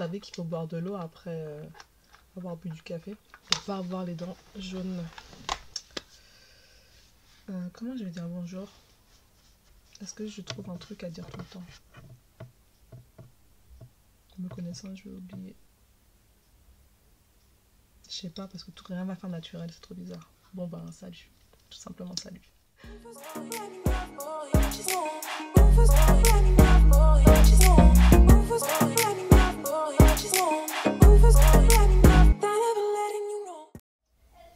savez qu'il faut boire de l'eau après avoir bu du café pour pas avoir les dents jaunes. Comment je vais dire bonjour? Est-ce que je trouve un truc à dire tout le temps? Me connaissant, je vais oublier. Je sais pas, parce que tout rien va faire naturel, c'est trop bizarre. Bon ben, salut. Tout simplement salut.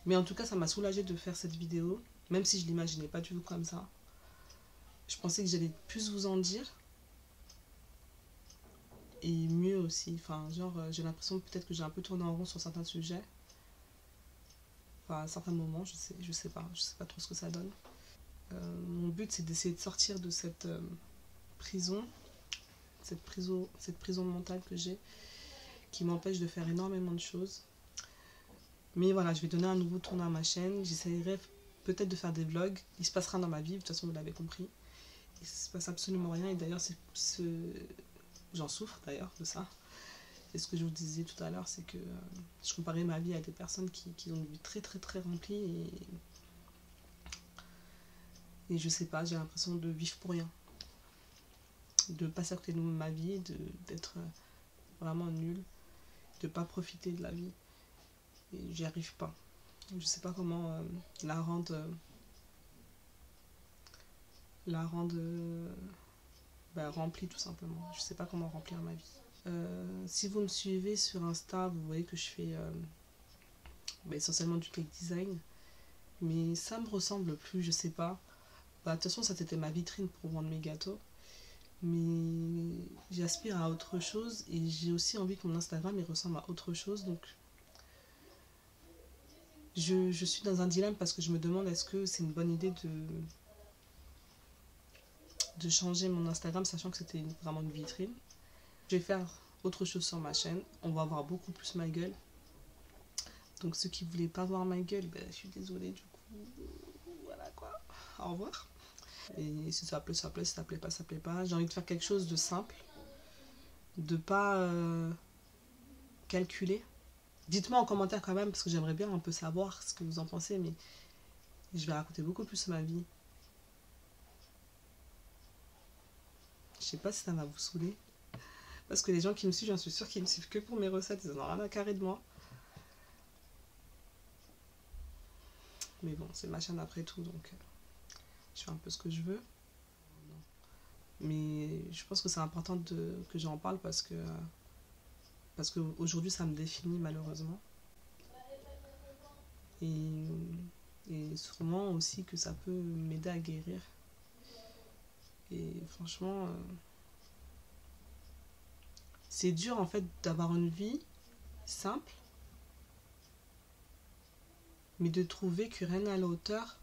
Mais en tout cas, ça m'a soulagée de faire cette vidéo, même si je l'imaginais pas du tout comme ça. Je pensais que j'allais plus vous en dire. Et mieux aussi. Enfin, genre, j'ai l'impression peut-être que j'ai un peu tourné en rond sur certains sujets. Enfin, à certains moments, je sais pas trop ce que ça donne. Mon but, c'est d'essayer de sortir de cette prison, cette prison mentale que j'ai, qui m'empêche de faire énormément de choses. Mais voilà, je vais donner un nouveau tournant à ma chaîne. J'essaierai peut-être de faire des vlogs. Il se passe rien dans ma vie, de toute façon, vous l'avez compris. Il se passe absolument rien. Et d'ailleurs, j'en souffre d'ailleurs de ça. C'est ce que je vous disais tout à l'heure, c'est que je comparais ma vie à des personnes qui ont une vie très très très remplie. Et je sais pas, j'ai l'impression de vivre pour rien. De passer à côté de ma vie, d'être vraiment nulle. De pas profiter de la vie. Et j'y arrive pas. Je sais pas comment la rendre remplie tout simplement. Je sais pas comment remplir ma vie. Si vous me suivez sur Insta, vous voyez que je fais essentiellement du cake design. Mais ça me ressemble plus, je sais pas. De toute façon, ça c'était ma vitrine pour vendre mes gâteaux. Mais j'aspire à autre chose et j'ai aussi envie que mon Instagram il ressemble à autre chose. Donc je suis dans un dilemme parce que je me demande est-ce que c'est une bonne idée de changer mon Instagram sachant que c'était vraiment une vitrine. Je vais faire autre chose sur ma chaîne. On va voir beaucoup plus ma gueule. Donc ceux qui voulaient pas voir ma gueule, je suis désolée du coup. Voilà quoi. Au revoir. Et si ça plaît, ça plaît. Si ça plaît pas. J'ai envie de faire quelque chose de simple. De pas calculer. Dites-moi en commentaire quand même, parce que j'aimerais bien un peu savoir ce que vous en pensez, mais je vais raconter beaucoup plus ma vie. Je sais pas si ça va vous saouler. Parce que les gens qui me suivent, j'en suis sûre qu'ils me suivent que pour mes recettes, ils en ont rien à carrer de moi. Mais bon, c'est ma chaîne après tout, donc je fais un peu ce que je veux. Mais je pense que c'est important que j'en parle parce que aujourd'hui ça me définit malheureusement. Et sûrement aussi que ça peut m'aider à guérir. Et franchement, c'est dur en fait d'avoir une vie simple, mais de trouver que rien n'est à la hauteur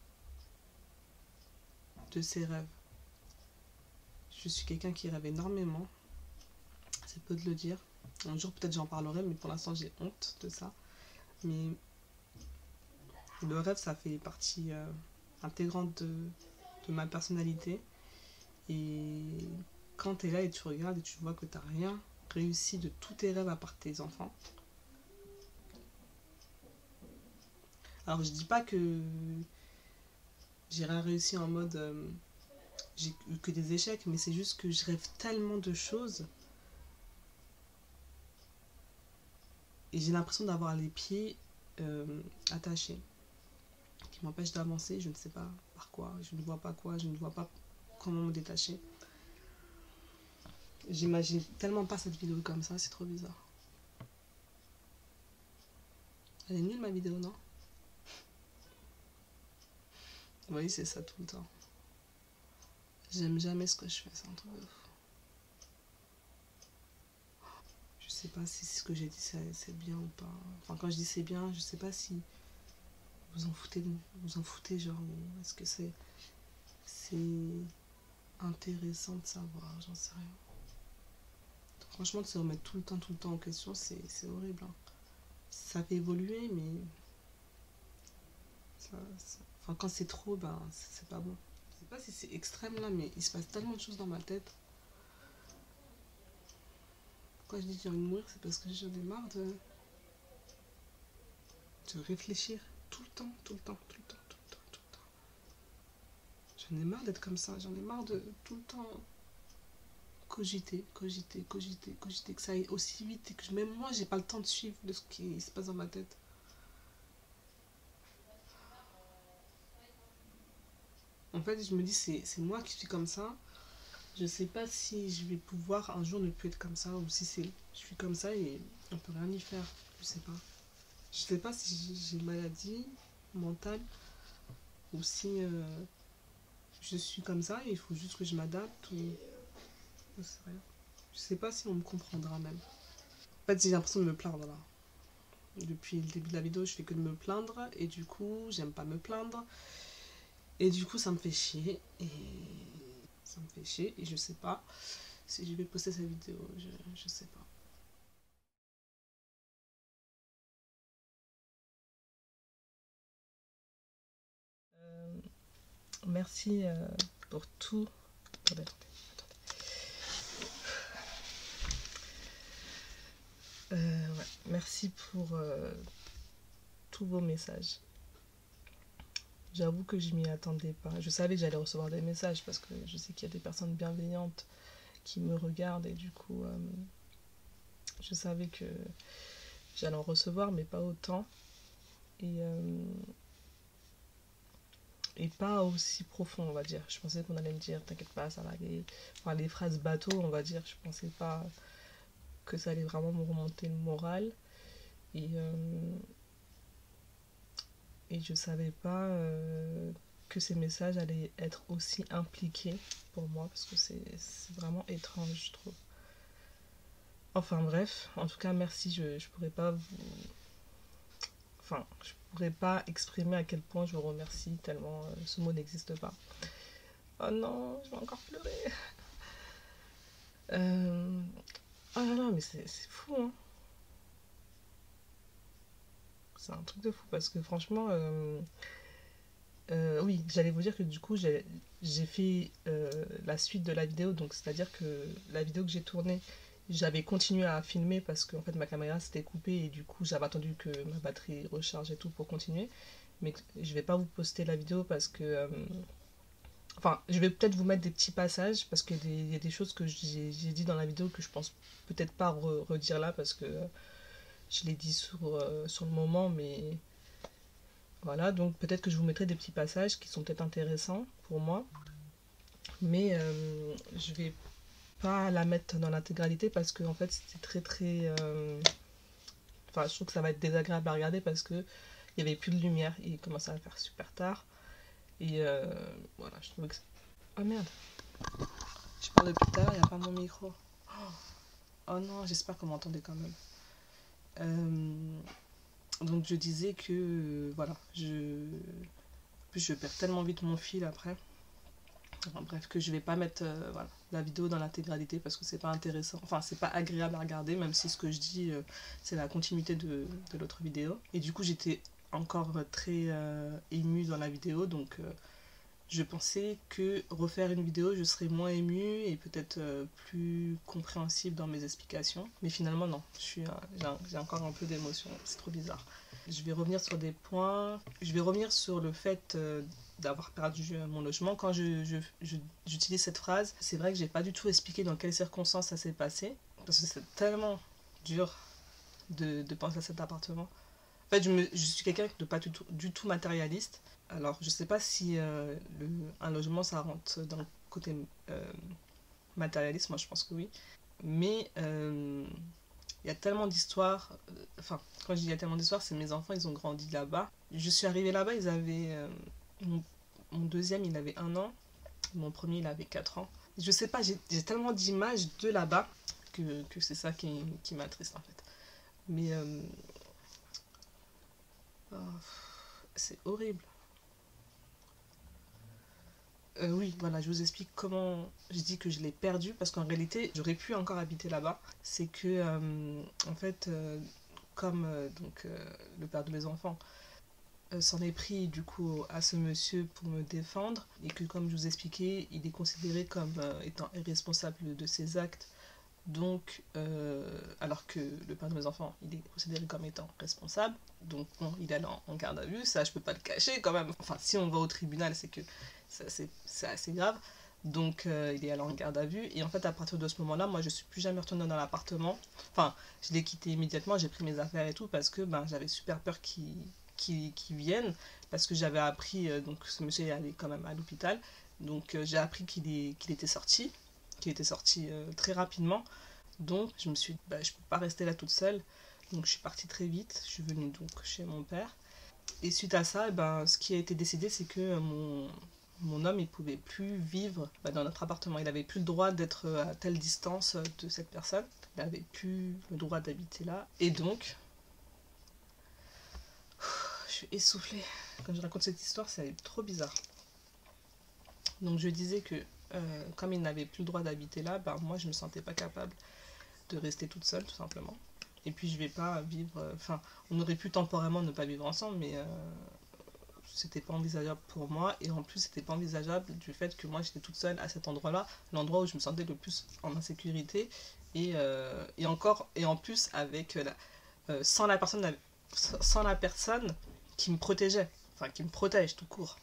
de ses rêves. Je suis quelqu'un qui rêve énormément, c'est peu de le dire. Un jour peut-être j'en parlerai, mais pour l'instant j'ai honte de ça. Mais le rêve, ça fait partie intégrante de ma personnalité. Et quand tu es là et tu regardes et tu vois que tu n'as rien réussi de tous tes rêves à part tes enfants. Alors je dis pas que j'ai rien réussi en mode j'ai eu que des échecs, mais c'est juste que je rêve tellement de choses. Et j'ai l'impression d'avoir les pieds attachés, qui m'empêchent d'avancer, je ne sais pas par quoi, je ne vois pas quoi, je ne vois pas comment me détacher. J'imagine tellement pas cette vidéo comme ça, c'est trop bizarre. Elle est nulle ma vidéo, non? Oui, c'est ça tout le temps. J'aime jamais ce que je fais, c'est un truc de fou. Je sais pas si ce que j'ai dit c'est bien ou pas. Enfin, quand je dis c'est bien, je sais pas si vous en foutez genre, est-ce que c'est intéressant de savoir, j'en sais rien. Franchement, de se remettre tout le temps en question, c'est horrible. Hein. Ça fait évoluer, mais enfin, quand c'est trop, c'est pas bon. Je sais pas si c'est extrême là, mais il se passe tellement de choses dans ma tête. Pourquoi je dis que j'ai envie de mourir, c'est parce que j'en ai marre de réfléchir tout le temps, tout le temps, tout le temps, tout le temps, tout le temps. J'en ai marre d'être comme ça, j'en ai marre de tout le temps cogiter, cogiter, cogiter, cogiter, que ça aille aussi vite et que même moi j'ai pas le temps de suivre de ce qui se passe dans ma tête. En fait, je me dis, c'est moi qui suis comme ça. Je sais pas si je vais pouvoir un jour ne plus être comme ça ou si c'est je suis comme ça et on peut rien y faire. Je sais pas. Je sais pas si j'ai une maladie mentale ou si je suis comme ça et il faut juste que je m'adapte ou je sais rien. Je sais pas si on me comprendra même. En fait, j'ai l'impression de me plaindre là. Depuis le début de la vidéo, je fais que de me plaindre et du coup, j'aime pas me plaindre et du coup, ça me fait chier et ça me fait chier et je sais pas si je vais poster cette vidéo, je sais pas. Merci pour tout. Attendez, ouais. Merci pour tous vos messages. J'avoue que je m'y attendais pas. Je savais que j'allais recevoir des messages parce que je sais qu'il y a des personnes bienveillantes qui me regardent et du coup, je savais que j'allais en recevoir, mais pas autant. Et pas aussi profond, on va dire. Je pensais qu'on allait me dire, t'inquiète pas, ça va aller. Enfin, les phrases bateau, on va dire, je pensais pas que ça allait vraiment me remonter le moral. Et, euh, et je savais pas que ces messages allaient être aussi impliqués pour moi, parce que c'est vraiment étrange, je trouve. Enfin bref, en tout cas, merci, je pourrais pas vous... Enfin, je pourrais pas exprimer à quel point je vous remercie, tellement ce mot n'existe pas. Oh non, je vais encore pleurer. Euh... Oh là là, mais c'est fou, hein. C'est un truc de fou, parce que franchement... oui, j'allais vous dire que du coup, j'ai fait la suite de la vidéo, donc c'est-à-dire que la vidéo que j'ai tournée, j'avais continué à filmer parce que en fait ma caméra s'était coupée et du coup j'avais attendu que ma batterie recharge et tout pour continuer. Mais je vais pas vous poster la vidéo parce que... enfin, je vais peut-être vous mettre des petits passages parce qu'il y a des choses que j'ai dit dans la vidéo que je pense peut-être pas redire là parce que je l'ai dit sur le moment, mais voilà, donc peut-être que je vous mettrai des petits passages qui sont peut-être intéressants pour moi, mais je vais pas la mettre dans l'intégralité parce que en fait c'était très très... Enfin, je trouve que ça va être désagréable à regarder parce que il y avait plus de lumière, il commençait à faire super tard et voilà, je trouvais que... Oh merde, Je parle depuis tout à l'heure, il n'y a pas mon micro. Oh non, j'espère qu'on m'entendait quand même. Donc je disais que voilà, je perds tellement vite mon fil après. Enfin, bref, que je vais pas mettre voilà, la vidéo dans l'intégralité parce que c'est pas intéressant. Enfin, c'est pas agréable à regarder, même si ce que je dis, c'est la continuité de l'autre vidéo. Et du coup, j'étais encore très émue dans la vidéo, donc je pensais que refaire une vidéo, je serais moins émue et peut-être plus compréhensible dans mes explications. Mais finalement, non, j'ai encore un peu d'émotion, c'est trop bizarre. Je vais revenir sur des points. Je vais revenir sur le fait d'avoir perdu mon logement. Quand j'utilise cette phrase, c'est vrai que j'ai pas du tout expliqué dans quelles circonstances ça s'est passé. Parce que c'est tellement dur de penser à cet appartement. En fait, je suis quelqu'un de pas du tout matérialiste. Alors, je sais pas si un logement, ça rentre dans le côté matérialiste. Moi, je pense que oui. Mais il y a tellement d'histoires. Enfin, quand je dis il y a tellement d'histoires, c'est mes enfants, ils ont grandi là-bas. Je suis arrivée là-bas, ils avaient. Mon deuxième, il avait 1 an. Mon premier, il avait 4 ans. Je sais pas, j'ai tellement d'images de là-bas que c'est ça qui m'attriste en fait. Mais oh, c'est horrible. Oui, voilà, je vous explique comment je dis que je l'ai perdu parce qu'en réalité, j'aurais pu encore habiter là-bas. C'est que, en fait, comme le père de mes enfants s'en est pris du coup à ce monsieur pour me défendre et que, comme je vous expliquais, il est considéré comme étant irresponsable de ses actes Donc, alors que le père de mes enfants, il est considéré comme étant responsable, donc bon, il est allé en garde à vue, ça je peux pas le cacher quand même. Enfin, si on va au tribunal, c'est que c'est assez grave. Donc, il est allé en garde à vue, et en fait, à partir de ce moment-là, moi je suis plus jamais retournée dans l'appartement. Enfin, je l'ai quitté immédiatement, j'ai pris mes affaires et tout, parce que ben, j'avais super peur qu'il vienne, parce que j'avais appris, donc ce monsieur est allé quand même à l'hôpital, donc j'ai appris qu'il était sorti très rapidement. Donc je me suis dit, bah, je peux pas rester là toute seule. Donc je suis partie très vite, je suis venue donc chez mon père. Et suite à ça, ben, ce qui a été décidé, c'est que mon homme, il pouvait plus vivre dans notre appartement. Il avait plus le droit d'être à telle distance de cette personne. Il avait plus le droit d'habiter là. Et donc, je suis essoufflée. Quand je raconte cette histoire, c'est trop bizarre. Donc je disais que comme il n'avait plus le droit d'habiter là, ben, moi je me sentais pas capable de rester toute seule tout simplement. Et puis je vais pas vivre, enfin on aurait pu temporairement ne pas vivre ensemble, mais c'était pas envisageable pour moi, et en plus c'était pas envisageable du fait que moi j'étais toute seule à cet endroit-là, l'endroit où je me sentais le plus en insécurité, et encore, et en plus avec sans la personne qui me protégeait, enfin qui me protège tout court.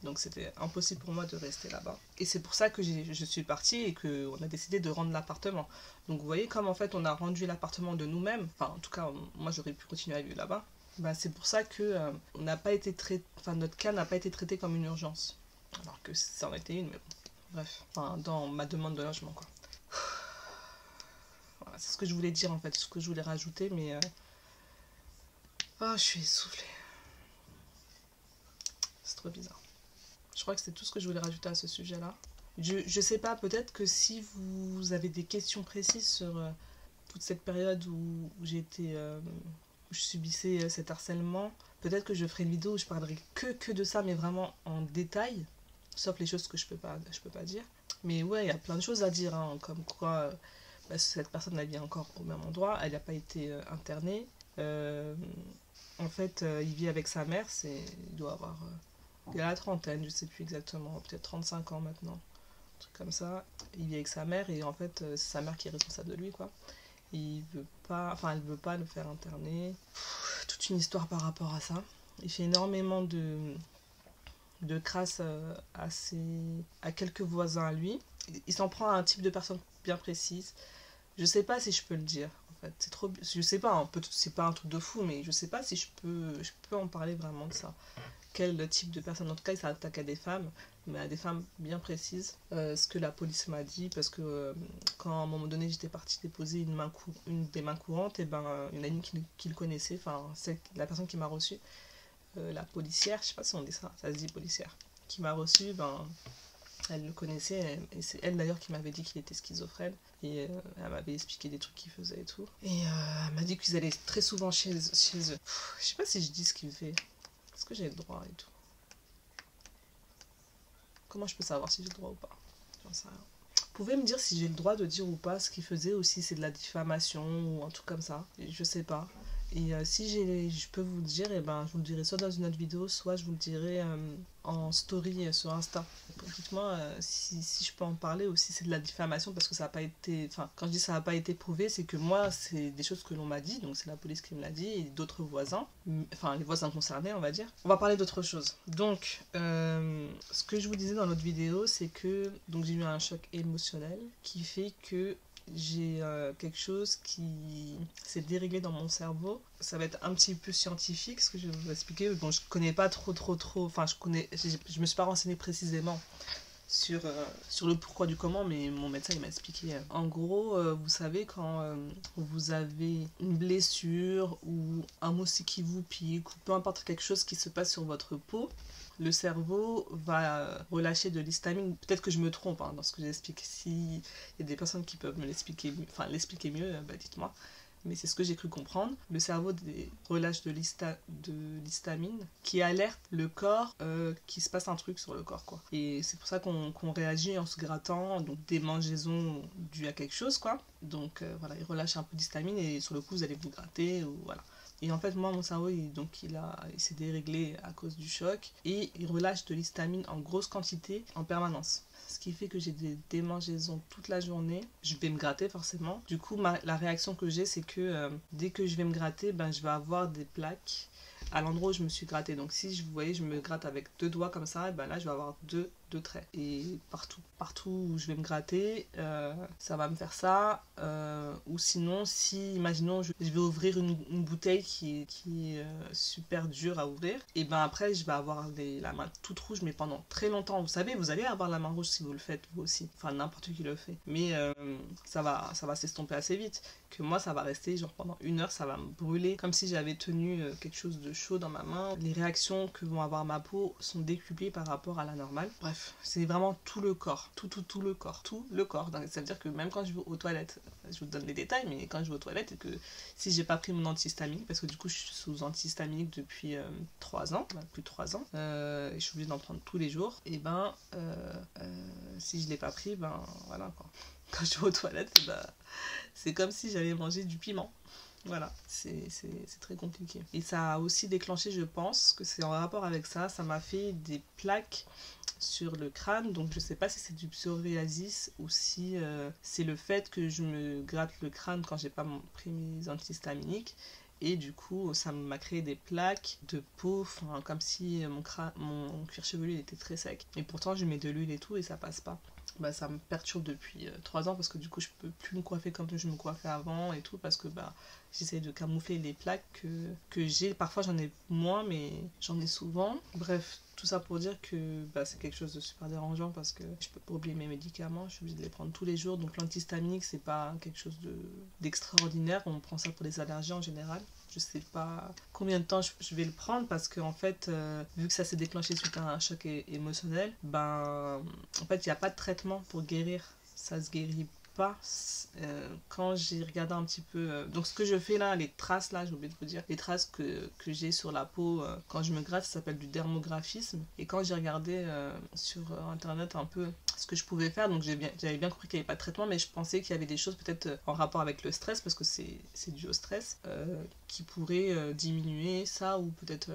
Donc c'était impossible pour moi de rester là-bas. Et c'est pour ça que je suis partie et qu'on a décidé de rendre l'appartement. Donc vous voyez comme en fait on a rendu l'appartement de nous-mêmes. Enfin en tout cas moi j'aurais pu continuer à vivre là-bas. Bah, c'est pour ça que on n'a pas été notre cas n'a pas été traité comme une urgence. Alors que ça en était une, mais bon. Bref. Enfin dans ma demande de logement quoi. Voilà, c'est ce que je voulais dire en fait, ce que je voulais rajouter, mais oh, je suis essoufflée. C'est trop bizarre. Je crois que c'est tout ce que je voulais rajouter à ce sujet-là. Je sais pas, peut-être que si vous avez des questions précises sur toute cette période où où je subissais cet harcèlement, peut-être que je ferai une vidéo où je parlerai que de ça, mais vraiment en détail, sauf les choses que je peux pas dire. Mais ouais, il y a plein de choses à dire, hein, comme quoi cette personne elle vit encore au même endroit, elle n'a pas été internée. En fait, il vit avec sa mère, il doit avoir il a la trentaine, je sais plus exactement, peut-être 35 ans maintenant, un truc comme ça. Il vit avec sa mère, et en fait c'est sa mère qui est responsable de lui quoi. Il veut pas, enfin elle veut pas le faire interner. Toute une histoire par rapport à ça. Il fait énormément de crasse à quelques voisins à lui. Il s'en prend à un type de personne bien précise. Je sais pas si je peux le dire. En fait, c'est trop, je sais pas, hein, c'est pas un truc de fou, mais je sais pas si je peux en parler vraiment de ça. Quel type de personne, en tout cas il s'attaque à des femmes, mais à des femmes bien précises. Ce que la police m'a dit, parce que quand à un moment donné j'étais partie déposer une des mains courantes, et ben une amie qui le connaissait, enfin c'est la personne qui m'a reçue, la policière, je sais pas si on dit ça, ça se dit policière, qui m'a reçue, ben elle le connaissait, et c'est elle d'ailleurs qui m'avait dit qu'il était schizophrène, et elle m'avait expliqué des trucs qu'il faisait et tout. Et elle m'a dit qu'ils allaient très souvent chez eux. Je sais pas si je dis ce qu'il fait. Est-ce que j'ai le droit et tout? Comment je peux savoir si j'ai le droit ou pas? J'en sais rien. Vous pouvez me dire si j'ai le droit de dire ou pas ce qu'il faisait, ou si c'est de la diffamation ou un truc comme ça. Je sais pas. Et si je peux vous le dire, et ben, je vous le dirai soit dans une autre vidéo, soit je vous le dirai en story sur Insta. Dites-moi si je peux en parler, ou si c'est de la diffamation, parce que ça n'a pas été... Enfin, quand je dis ça n'a pas été prouvé, c'est que moi, c'est des choses que l'on m'a dit, donc c'est la police qui me l'a dit, et d'autres voisins, enfin les voisins concernés, on va dire. On va parler d'autre chose. Donc, ce que je vous disais dans l'autre vidéo, c'est que donc j'ai eu un choc émotionnel qui fait que j'ai quelque chose qui s'est déréglé dans mon cerveau. Ça va être un petit peu scientifique ce que je vais vous expliquer. Bon, je connais pas trop, enfin je me suis pas renseignée précisément sur le pourquoi du comment, mais mon médecin il m'a expliqué. En gros, vous savez quand vous avez une blessure ou un moustique qui vous pique, ou peu importe quelque chose qui se passe sur votre peau, le cerveau va relâcher de l'histamine. Peut-être que je me trompe dans ce que j'explique. S'il y a des personnes qui peuvent me l'expliquer mieux, bah dites-moi. Mais c'est ce que j'ai cru comprendre. Le cerveau relâche de l'histamine qui alerte le corps qu'il se passe un truc sur le corps, quoi. Et c'est pour ça qu'on réagit en se grattant, donc des mangeaisons dues à quelque chose, quoi. Donc voilà, il relâche un peu d'histamine, et sur le coup vous allez vous gratter, ou voilà. Et en fait, moi, mon cerveau, il s'est déréglé à cause du choc et il relâche de l'histamine en grosse quantité en permanence. Ce qui fait que j'ai des démangeaisons toute la journée. Je vais me gratter forcément. Du coup, la réaction que j'ai, c'est que dès que je vais me gratter, ben, je vais avoir des plaques à l'endroit où je me suis gratté. Donc si vous voyez, je me gratte avec 2 doigts comme ça, et ben là, je vais avoir deux traits. Et partout où je vais me gratter, ça va me faire ça. Ou sinon, si, imaginons, je vais ouvrir une bouteille qui est super dure à ouvrir, et ben après, je vais avoir la main toute rouge, mais pendant très longtemps. Vous savez, vous allez avoir la main rouge si vous le faites, vous aussi. Enfin, n'importe qui le fait. Mais ça va s'estomper assez vite. Que moi, ça va rester, genre pendant 1 heure, ça va me brûler, comme si j'avais tenu quelque chose de chaud dans ma main. Les réactions que vont avoir ma peau sont décuplées par rapport à la normale. Bref, c'est vraiment tout le corps, tout le corps, tout le corps. Donc, ça veut dire que même quand je vais aux toilettes, je vous donne les détails, mais quand je vais aux toilettes et que si j'ai pas pris mon antihistaminique, parce que du coup je suis sous antihistaminique depuis 3 ans, plus de 3 ans, et je suis obligée d'en prendre tous les jours, et ben si je l'ai pas pris, ben voilà quoi. Quand je vais aux toilettes, ben, c'est comme si j'allais manger du piment. Voilà, c'est très compliqué. Et ça a aussi déclenché, je pense, que c'est en rapport avec ça, ça m'a fait des plaques sur le crâne, donc je sais pas si c'est du psoriasis ou si c'est le fait que je me gratte le crâne quand j'ai pas pris mes antihistaminiques. Et du coup, ça m'a créé des plaques de peau, comme si mon cuir chevelu était très sec. Et pourtant, je mets de l'huile et tout et ça passe pas. Bah, ça me perturbe depuis 3 ans parce que du coup, je peux plus me coiffer comme je me coiffais avant et tout parce que bah, j'essaie de camoufler les plaques que j'ai. Parfois, j'en ai moins, mais j'en ai souvent. Bref, tout ça pour dire que bah, c'est quelque chose de super dérangeant parce que je peux pas oublier mes médicaments, je suis obligée de les prendre tous les jours. Donc l'antihistaminique, c'est pas quelque chose d'extraordinaire. On prend ça pour les allergies en général. Je sais pas combien de temps je vais le prendre parce que en fait, vu que ça s'est déclenché suite à un choc émotionnel, ben en fait, il n'y a pas de traitement pour guérir. Ça se guérit pas. Quand j'ai regardé un petit peu donc ce que je fais là, les traces là, j'ai oublié de vous dire, les traces que j'ai sur la peau quand je me gratte, ça s'appelle du dermographisme. Et quand j'ai regardé sur internet un peu ce que je pouvais faire, donc j'avais bien compris qu'il n'y avait pas de traitement, mais je pensais qu'il y avait des choses peut-être en rapport avec le stress, parce que c'est dû au stress, qui pourraient diminuer ça ou peut-être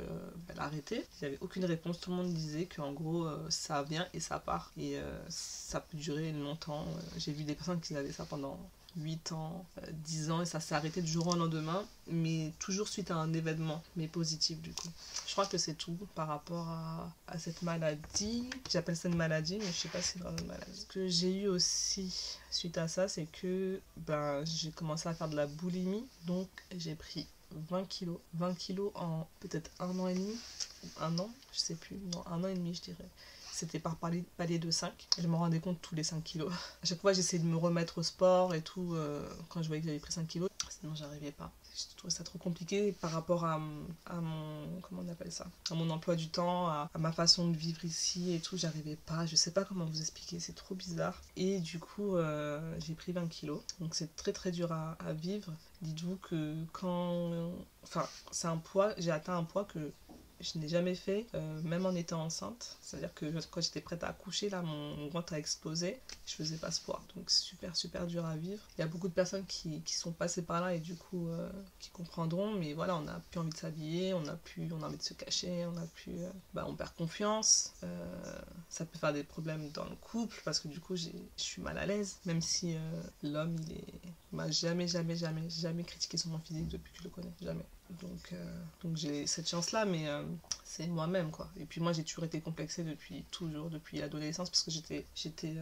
l'arrêter. Il n'y avait aucune réponse, tout le monde disait qu'en gros ça vient et ça part, et ça peut durer longtemps. J'ai vu des personnes qui avaient ça pendant 8 ans, 10 ans, et ça s'est arrêté du jour au lendemain, mais toujours suite à un événement, mais positif du coup. Je crois que c'est tout par rapport à cette maladie. J'appelle ça une maladie, mais je sais pas si c'est vraiment une maladie. Ce que j'ai eu aussi suite à ça, c'est que ben, j'ai commencé à faire de la boulimie, donc j'ai pris 20 kilos. 20 kilos en peut-être 1 an et demi, ou 1 an, je sais plus, non, 1 an et demi je dirais. C'était par palier de 5. Et je me rendais compte tous les 5 kilos. À chaque fois, j'essayais de me remettre au sport et tout, quand je voyais que j'avais pris 5 kilos. Sinon, j'arrivais pas. Je trouvais ça trop compliqué par rapport à mon... Comment on appelle ça, à mon emploi du temps, à ma façon de vivre ici et tout. J'arrivais pas. Je sais pas comment vous expliquer. C'est trop bizarre. Et du coup, j'ai pris 20 kilos. Donc, c'est très très dur à vivre. Dites-vous que quand... Enfin, c'est un poids... J'ai atteint un poids que je n'ai jamais fait, même en étant enceinte. C'est-à-dire que quand j'étais prête à accoucher, là, mon ventre a explosé. Je faisais pas ce poids. Donc, super, super dur à vivre. Il y a beaucoup de personnes qui sont passées par là et du coup, qui comprendront. Mais voilà, on n'a plus envie de s'habiller, on a envie de se cacher, on perd confiance. Ça peut faire des problèmes dans le couple parce que du coup, je suis mal à l'aise. Même si l'homme, il m'a jamais critiqué sur mon physique depuis que je le connais. Jamais. Donc j'ai cette chance-là, mais c'est moi-même, quoi. Et puis moi, j'ai toujours été complexée depuis l'adolescence, parce que j'étais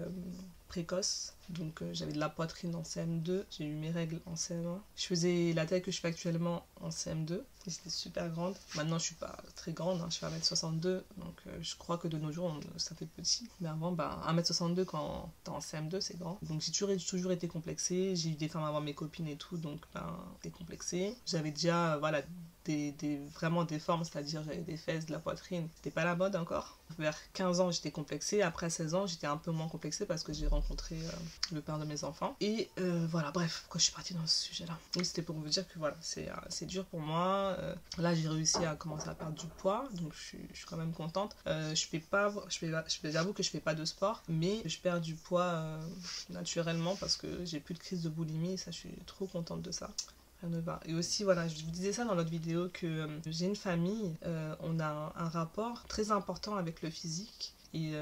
précoce. Donc j'avais de la poitrine en CM2, j'ai eu mes règles en CM1. Je faisais la taille que je fais actuellement en CM2, et j'étais super grande. Maintenant, je suis pas très grande, hein, je fais 1m62, donc je crois que de nos jours, ça fait petit. Mais avant, 1m62 quand t'es en CM2, c'est grand. Donc j'ai toujours été complexée, j'ai eu des femmes avant mes copines et tout, donc j'étais complexée. J'avais déjà, voilà, vraiment des formes, c'est-à-dire j'avais des fesses, de la poitrine. C'était pas la mode encore. Vers 15 ans, j'étais complexée. Après 16 ans, j'étais un peu moins complexée parce que j'ai rencontré le père de mes enfants. Et voilà, bref, pourquoi je suis partie dans ce sujet-là. Oui, c'était pour vous dire que voilà, c'est dur pour moi. Là, j'ai réussi à commencer à perdre du poids, donc je suis quand même contente. J'avoue que je fais pas de sport, mais je perds du poids naturellement parce que j'ai plus de crise de boulimie, et ça, je suis trop contente de ça. rien ne va. Et aussi, voilà, je vous disais ça dans l'autre vidéo, que j'ai une famille, on a un rapport très important avec le physique. Et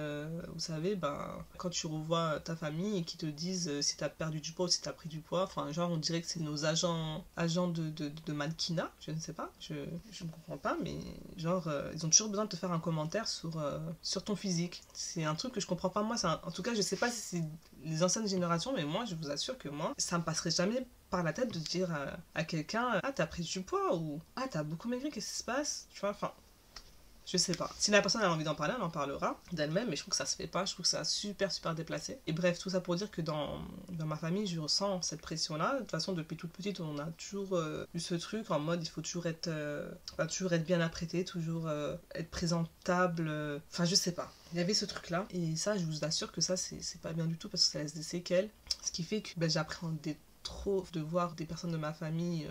vous savez, ben, quand tu revois ta famille et qu'ils te disent si t'as perdu du poids ou si t'as pris du poids, enfin, genre, on dirait que c'est nos agents de mannequinat, je ne sais pas, je ne comprends pas, mais genre, ils ont toujours besoin de te faire un commentaire sur ton physique. C'est un truc que je comprends pas, moi, en tout cas, je sais pas si c'est les anciennes générations, mais moi, je vous assure que moi, ça me passerait jamais par la tête de dire à quelqu'un ah, t'as pris du poids, ou ah, t'as beaucoup maigri, qu'est-ce qui se passe, tu vois, enfin. Je sais pas. Si la personne a envie d'en parler, elle en parlera d'elle-même, mais je trouve que ça se fait pas, je trouve que ça super super déplacé. Et bref, tout ça pour dire que dans ma famille, je ressens cette pression-là. De toute façon, depuis toute petite, on a toujours eu ce truc en mode il faut toujours être bien apprêté, toujours être présentable. Enfin, je sais pas. Il y avait ce truc-là, et ça, je vous assure que ça, c'est pas bien du tout parce que ça laisse des séquelles. Ce qui fait que ben, j'appréhendais trop de voir des personnes de ma famille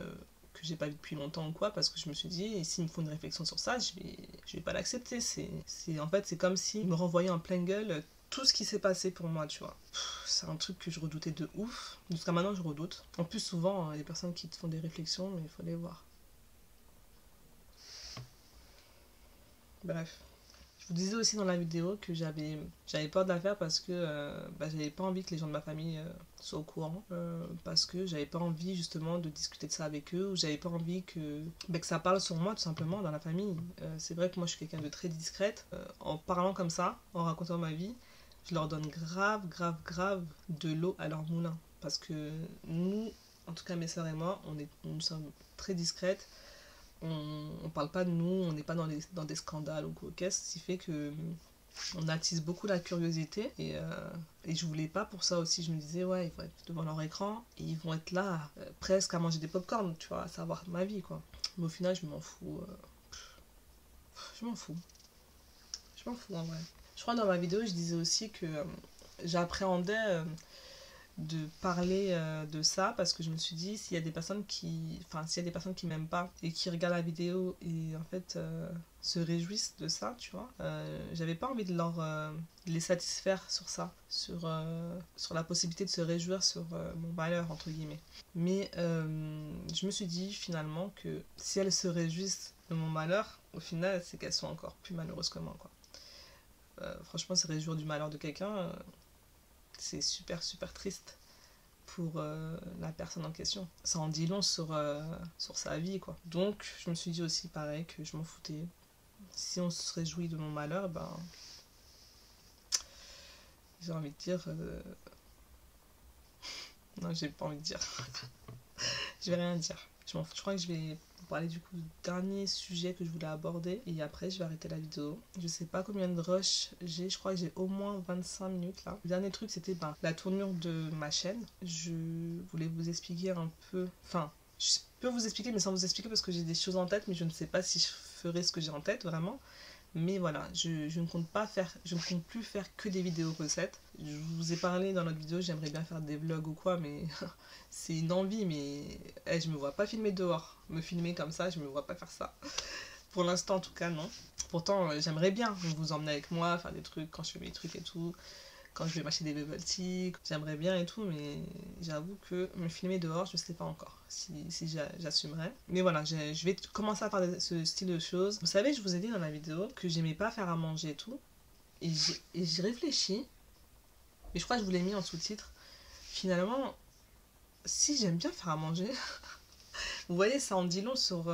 que j'ai pas vu depuis longtemps ou quoi, parce que je me suis dit, et s'il me faut une réflexion sur ça, je vais pas l'accepter. En fait, c'est comme s'il me renvoyait en pleine gueule tout ce qui s'est passé pour moi, tu vois. C'est un truc que je redoutais de ouf. Jusqu'à maintenant, je redoute. En plus, souvent, les personnes qui te font des réflexions, mais il faut les voir. Bref. Je vous disais aussi dans la vidéo que j'avais peur de la faire parce que j'avais pas envie que les gens de ma famille soient au courant. Parce que j'avais pas envie justement de discuter de ça avec eux. Ou j'avais pas envie que ça parle sur moi tout simplement dans la famille. C'est vrai que moi je suis quelqu'un de très discrète. En parlant comme ça, en racontant ma vie, je leur donne grave de l'eau à leur moulin. Parce que nous, en tout cas mes soeurs et moi, nous sommes très discrètes. On parle pas de nous, on n'est pas dans des scandales ou quoi, ce qui fait que on attise beaucoup la curiosité et je voulais pas pour ça aussi. Je me disais ouais, ils vont être devant leur écran et ils vont être là presque à manger des pop-corn, tu vois, à savoir ma vie quoi. Mais au final je m'en fous, je m'en fous en vrai. Je crois dans ma vidéo je disais aussi que j'appréhendais de parler de ça parce que je me suis dit s'il y a des personnes qui m'aiment pas et qui regardent la vidéo et en fait se réjouissent de ça, tu vois, j'avais pas envie de les satisfaire sur ça, sur la possibilité de se réjouir sur mon malheur entre guillemets. Mais je me suis dit finalement que si elles se réjouissent de mon malheur, au final c'est qu'elles sont encore plus malheureuses que moi quoi. Franchement se réjouir du malheur de quelqu'un c'est super super triste pour la personne en question. Ça en dit long sur sa vie quoi. Donc je me suis dit aussi pareil que je m'en foutais. Si on se réjouit de mon malheur, ben j'ai envie de dire non j'ai pas envie de dire. Je vais rien dire. Je crois que je vais vous parler du coup du dernier sujet que je voulais aborder et après je vais arrêter la vidéo. Je sais pas combien de rush j'ai, je crois que j'ai au moins 25 minutes là. Le dernier truc c'était la tournure de ma chaîne. Je voulais vous expliquer un peu, enfin je peux vous expliquer mais sans vous expliquer parce que j'ai des choses en tête mais je ne sais pas si je ferai ce que j'ai en tête vraiment. Mais voilà, je ne compte plus faire que des vidéos recettes. Je vous ai parlé dans notre vidéo, j'aimerais bien faire des vlogs ou quoi, mais c'est une envie, mais je me vois pas filmer dehors. Me filmer comme ça, je me vois pas faire ça. Pour l'instant, en tout cas, non. Pourtant, j'aimerais bien vous emmener avec moi, faire des trucs quand je fais mes trucs et tout. Quand je vais m'acheter des bubble tea, j'aimerais bien et tout, mais j'avoue que me filmer dehors, je sais pas encore si j'assumerais. Mais voilà, je vais commencer à faire ce style de choses. Vous savez, je vous ai dit dans la vidéo que j'aimais pas faire à manger et tout. Et j'y réfléchis, mais je crois que je vous l'ai mis en sous-titre. Finalement, si j'aime bien faire à manger... Vous voyez, ça en dit long sur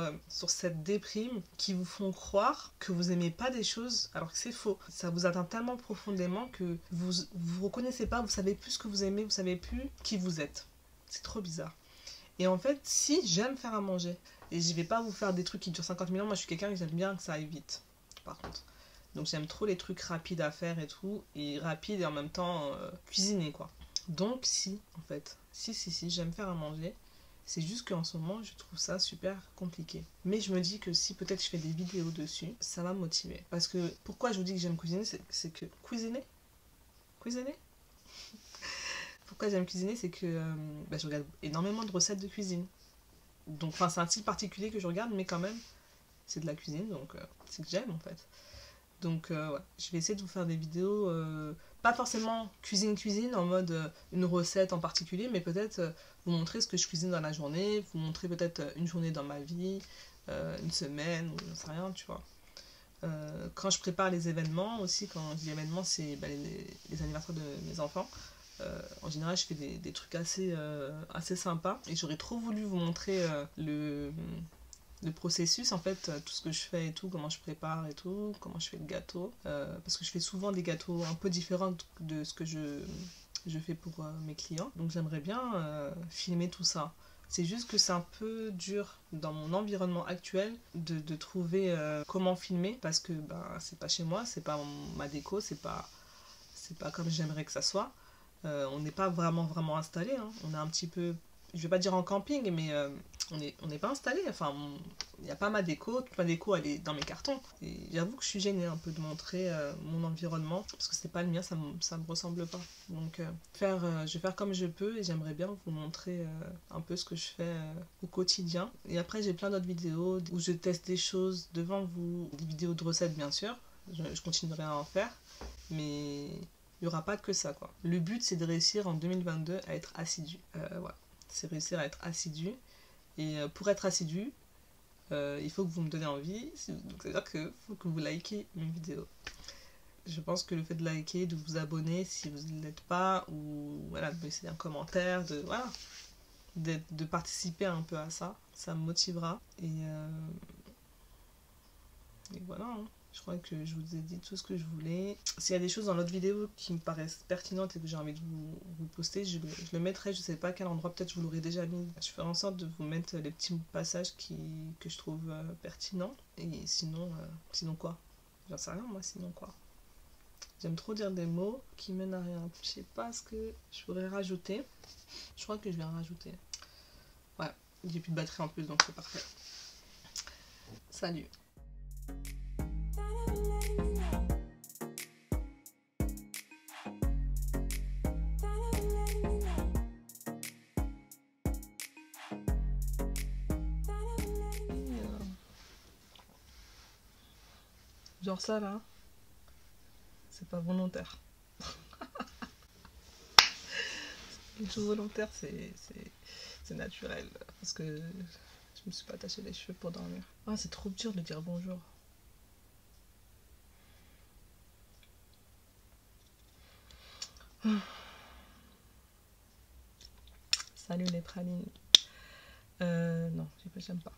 cette déprime qui vous font croire que vous aimez pas des choses alors que c'est faux. Ça vous atteint tellement profondément que vous reconnaissez pas, vous savez plus ce que vous aimez, vous savez plus qui vous êtes. C'est trop bizarre. Et en fait, si j'aime faire à manger, et je vais pas vous faire des trucs qui durent 50 000 ans, moi je suis quelqu'un qui j'aime bien que ça aille vite, par contre. Donc j'aime trop les trucs rapides à faire et tout, et rapides et en même temps cuisiner quoi. Donc si, en fait, si, j'aime faire à manger. C'est juste qu'en ce moment, je trouve ça super compliqué. Mais je me dis que si peut-être je fais des vidéos dessus, ça va me motiver. Parce que pourquoi je vous dis que j'aime cuisiner, c'est que... Cuisiner Pourquoi j'aime cuisiner, c'est que je regarde énormément de recettes de cuisine. Donc, c'est un style particulier que je regarde, mais quand même, c'est de la cuisine, donc c'est que j'aime en fait. Donc ouais, je vais essayer de vous faire des vidéos, pas forcément cuisine en mode une recette en particulier, mais peut-être vous montrer ce que je cuisine dans la journée, vous montrer peut-être une journée dans ma vie, une semaine, ou j'en sais rien, tu vois. Quand je prépare les événements aussi, quand je dis événements, c'est les anniversaires de mes enfants. En général, je fais des trucs assez sympas. Et j'aurais trop voulu vous montrer le processus, en fait, tout ce que je fais et tout, comment je prépare et tout, comment je fais le gâteau. Parce que je fais souvent des gâteaux un peu différents de ce que je fais pour mes clients. Donc j'aimerais bien filmer tout ça. C'est juste que c'est un peu dur dans mon environnement actuel de trouver comment filmer parce que c'est pas chez moi, c'est pas ma déco, c'est pas comme j'aimerais que ça soit. On n'est pas vraiment installé, hein. On est un petit peu, je vais pas dire en camping, mais on n'est pas installé. Enfin, il n'y a pas ma déco, toute ma déco elle est dans mes cartons. Et j'avoue que je suis gênée un peu de montrer mon environnement parce que c'est pas le mien, ça me ressemble pas. Donc je vais faire comme je peux et j'aimerais bien vous montrer un peu ce que je fais au quotidien. Et après j'ai plein d'autres vidéos où je teste des choses devant vous, des vidéos de recettes bien sûr. Je continuerai à en faire, mais il n'y aura pas que ça, quoi. Le but, c'est de réussir en 2022 à être assidu. Voilà. C'est réussir à être assidu. Et pour être assidu, il faut que vous me donnez envie. Donc, c'est-à-dire qu'il faut que vous likez mes vidéos. Je pense que le fait de liker, de vous abonner si vous ne l'êtes pas, ou voilà, de laisser un commentaire, de participer un peu à ça, ça me motivera. Et voilà, hein. Je crois que je vous ai dit tout ce que je voulais. S'il y a des choses dans l'autre vidéo qui me paraissent pertinentes et que j'ai envie de vous poster, je le mettrai, je sais pas à quel endroit, peut-être je vous l'aurai déjà mis. Je ferai en sorte de vous mettre les petits passages que je trouve pertinents. Et sinon quoi? J'en sais rien, moi, sinon quoi? J'aime trop dire des mots qui mènent à rien. Je sais pas ce que je pourrais rajouter. Je crois que je vais en rajouter. Ouais, j'ai plus de batterie en plus, donc c'est parfait. Salut! Genre ça là, c'est pas volontaire. Les choses volontaires, c'est naturel. Parce que je me suis pas attaché les cheveux pour dormir. Ah, c'est trop dur de dire bonjour. Salut les pralines. Non, j'aime pas.